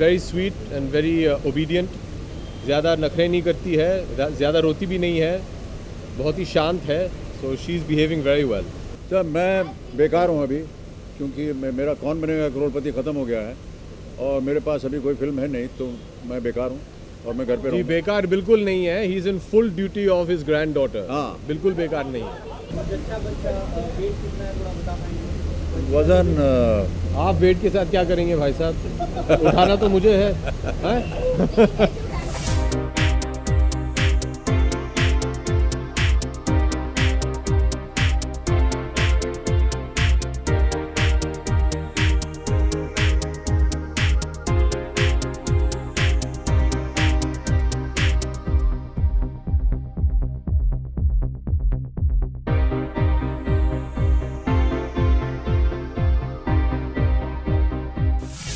Very sweet and very obedient. ज़्यादा नखरे नहीं करती है, ज़्यादा रोती भी नहीं है, बहुत ही शांत है। So she is behaving very well. Sir मैं बेकार हूँ अभी, क्योंकि मेरा कौन बनेगा करोड़पति ख़त्म हो गया है और मेरे पास अभी कोई फिल्म है नहीं, तो मैं बेकार हूँ और मैं घर पे जी रहूँगा। बेकार बिल्कुल नहीं है, he is in full duty of his grand daughter. हाँ। बिल्कुल बेकार नहीं है। वज़न आप वेट के साथ क्या करेंगे भाई साहब? उठाना तो मुझे है, हैं?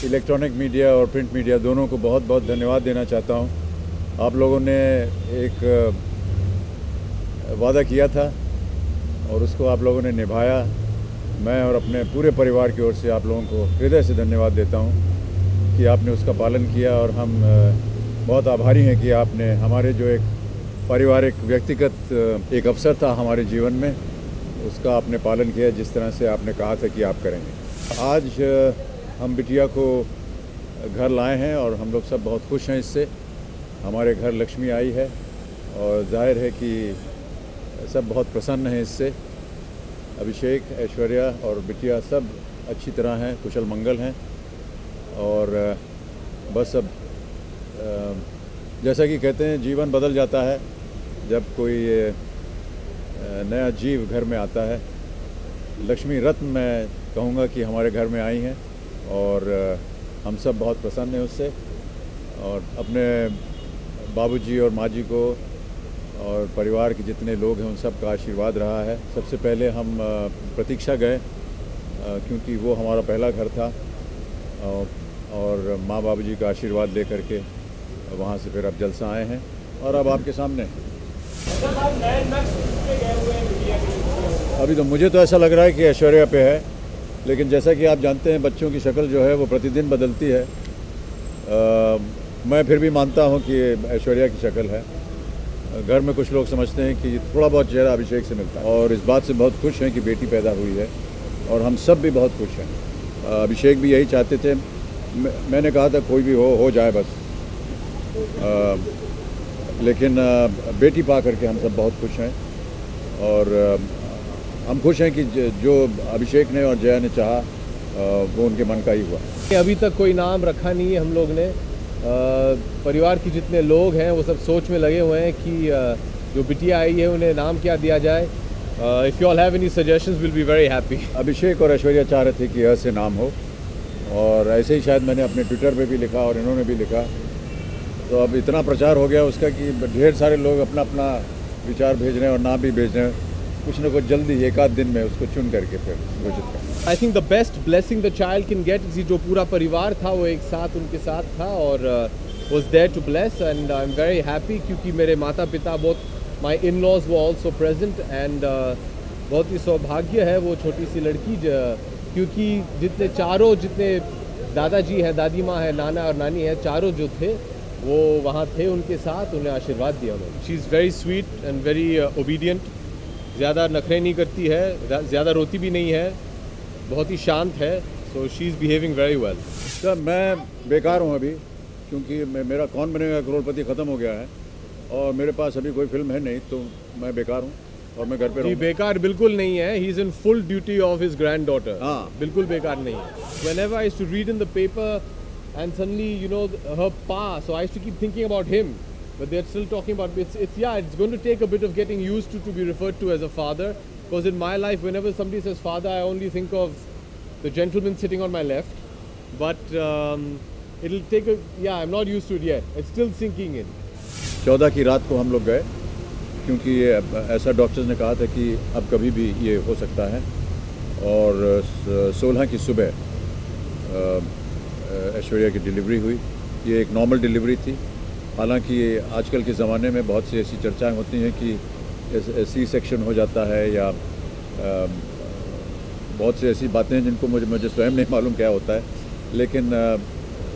इलेक्ट्रॉनिक मीडिया और प्रिंट मीडिया दोनों को बहुत बहुत धन्यवाद देना चाहता हूँ। आप लोगों ने एक वादा किया था और उसको आप लोगों ने निभाया। मैं और अपने पूरे परिवार की ओर से आप लोगों को हृदय से धन्यवाद देता हूँ कि आपने उसका पालन किया और हम बहुत आभारी हैं कि आपने हमारे जो एक पारिवारिक व्यक्तिगत एक अवसर था हमारे जीवन में, उसका आपने पालन किया जिस तरह से आपने कहा था कि आप करेंगे। आज हम बिटिया को घर लाए हैं और हम लोग सब बहुत खुश हैं इससे। हमारे घर लक्ष्मी आई है और जाहिर है कि सब बहुत प्रसन्न हैं इससे। अभिषेक, ऐश्वर्या और बिटिया सब अच्छी तरह हैं, कुशल मंगल हैं और बस अब जैसा कि कहते हैं जीवन बदल जाता है जब कोई नया जीव घर में आता है। लक्ष्मी रत्न मैं कहूँगा कि हमारे घर में आई हैं और हम सब बहुत प्रसन्न हैं उससे और अपने बाबूजी और माँ जी को और परिवार के जितने लोग हैं उन सब का आशीर्वाद रहा है। सबसे पहले हम प्रतीक्षा गए क्योंकि वो हमारा पहला घर था और माँ बाबूजी का आशीर्वाद ले करके वहाँ से फिर अब जलसा आए हैं और अब आपके सामने। अभी तो मुझे तो ऐसा लग रहा है कि ऐश्वर्या पे है, लेकिन जैसा कि आप जानते हैं बच्चों की शक्ल जो है वो प्रतिदिन बदलती है। मैं फिर भी मानता हूँ कि ऐश्वर्या की शक्ल है। घर में कुछ लोग समझते हैं कि थोड़ा बहुत चेहरा अभिषेक से मिलता है और इस बात से बहुत खुश हैं कि बेटी पैदा हुई है और हम सब भी बहुत खुश हैं। अभिषेक भी यही चाहते थे। मैंने कहा था कोई भी हो जाए बस, लेकिन बेटी पा करके हम सब बहुत खुश हैं और हम खुश हैं कि जो अभिषेक ने और जया ने चाहा वो उनके मन का ही हुआ। अभी तक कोई नाम रखा नहीं है हम लोग ने। परिवार के जितने लोग हैं वो सब सोच में लगे हुए हैं कि जो बिटिया आई है उन्हें नाम क्या दिया जाए। If you all have any suggestions will be very happy. Abhishek और ऐश्वर्या चाह रहे थे कि अ से नाम हो और ऐसे ही शायद मैंने अपने ट्विटर पे भी लिखा और इन्होंने भी लिखा, तो अब इतना प्रचार हो गया उसका कि ढेर सारे लोग अपना अपना विचार भेज रहे हैं और नाम भी भेज रहे हैं। कुछ न कुछ जल्दी एक आध दिन में उसको चुन करके फिर घोषित करें। I think the best blessing the child can get is जो पूरा परिवार था वो एक साथ उनके साथ था और was there to bless and I am very happy क्योंकि मेरे माता पिता बोथ माई इन लॉज वो ऑल्सो प्रेजेंट एंड बहुत ही सौभाग्य है वो छोटी सी लड़की क्योंकि जितने दादाजी हैं, दादी माँ है, नाना और नानी है, चारों जो थे वो वहाँ थे उनके साथ, उन्हें आशीर्वाद दिया उन्होंने। She is very sweet and very obedient. ज़्यादा नखरे नहीं करती है, ज़्यादा रोती भी नहीं है, बहुत ही शांत है। So she is behaving very well. Sir मैं बेकार हूँ अभी, क्योंकि मेरा कौन बनेगा करोड़पति ख़त्म हो गया है और मेरे पास अभी कोई फिल्म है नहीं, तो मैं बेकार हूँ और मैं घर पे जी रहूँगा। बेकार बिल्कुल नहीं है, he is in full duty of his grand daughter. हाँ। बिल्कुल बेकार नहीं है। Whenever I used to read in the paper and suddenly her pa, so I used to keep thinking about him. But they're still talking about it's going to take a bit of getting used to be referred to as a father, because in my life whenever somebody says father I only think of the gentleman sitting on my left, but it'll take I'm not used to it yet. It's still sinking in. 14 की रात को हम लोग गए क्योंकि ऐसा doctors ने कहा था कि अब कभी भी ये हो सकता है और 16 की सुबह ऐश्वर्या की डिलीवरी हुई। ये एक नॉर्मल डिलीवरी थी। हालांकि आजकल के ज़माने में बहुत सी ऐसी चर्चाएं होती हैं कि सी सेक्शन हो जाता है या बहुत सी ऐसी बातें हैं जिनको मुझे स्वयं नहीं मालूम क्या होता है, लेकिन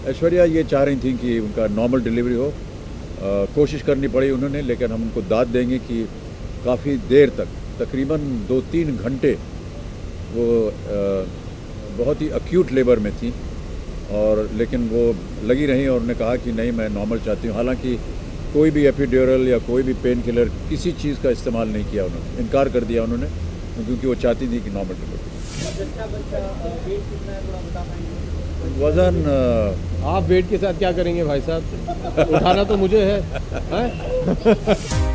ऐश्वर्या ये चाह रही थी कि उनका नॉर्मल डिलीवरी हो। कोशिश करनी पड़ी उन्होंने, लेकिन हम उनको दाद देंगे कि काफ़ी देर तक, तकरीबन 2-3 घंटे वो बहुत ही एक्यूट लेबर में थी, और लेकिन वो लगी रही और उन्होंने कहा कि नहीं, मैं नॉर्मल चाहती हूँ। हालांकि कोई भी एपिड्यूरल या कोई भी पेन किलर, किसी चीज़ का इस्तेमाल नहीं किया उन्होंने, इनकार कर दिया उन्होंने, क्योंकि वो चाहती थी कि नॉर्मल डिलीवरी। वज़न आप वेट के साथ क्या करेंगे भाई साहब? उठाना तो मुझे है, हैं?